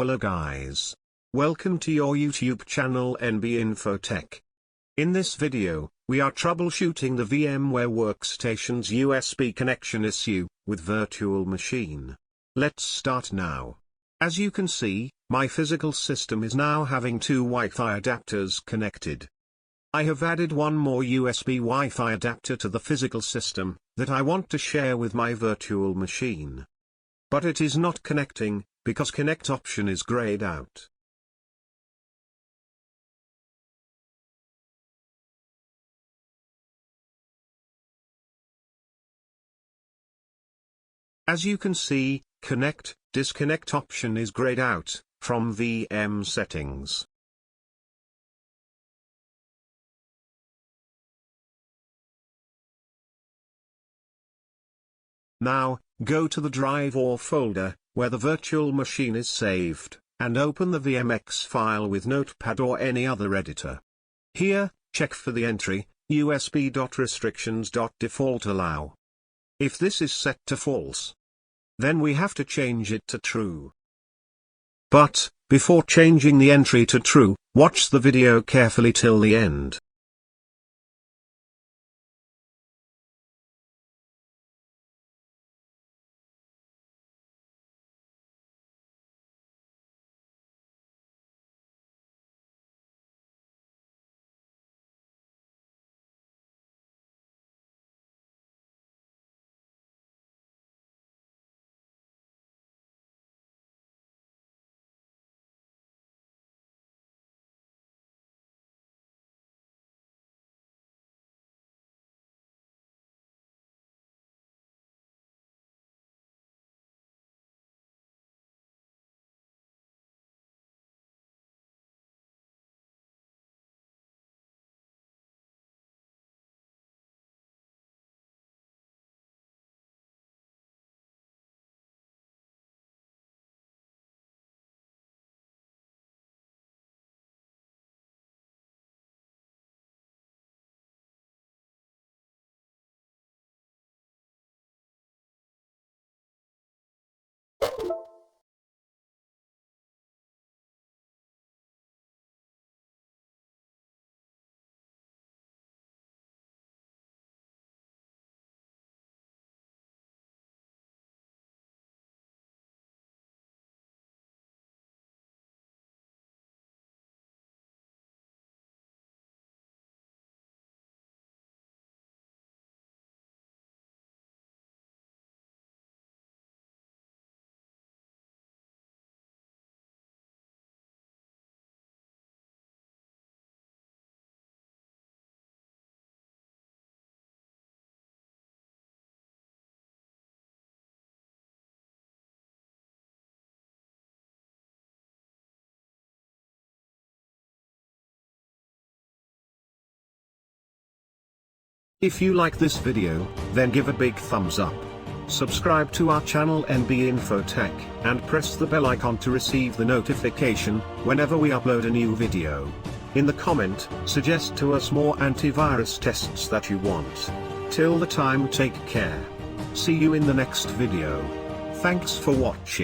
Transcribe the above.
Hello guys. Welcome to your YouTube channel NB InfoTech. In this video, we are troubleshooting the VMware Workstation's USB connection issue with virtual machine. Let's start now. As you can see, my physical system is now having two Wi-Fi adapters connected. I have added one more USB Wi-Fi adapter to the physical system that I want to share with my virtual machine. But it is not connecting, because connect option is grayed out. As you can see, connect, disconnect option is grayed out from VM settings. Now, go to the drive or folder, where the virtual machine is saved, and open the VMX file with Notepad or any other editor. Here, check for the entry, usb.restrictions.default allow. If this is set to false, then we have to change it to true. But, before changing the entry to true, watch the video carefully till the end. If you like this video, then give a big thumbs up. Subscribe to our channel NB InfoTech, and press the bell icon to receive the notification whenever we upload a new video. In the comment, suggest to us more antivirus tests that you want. Till the time, take care. See you in the next video. Thanks for watching.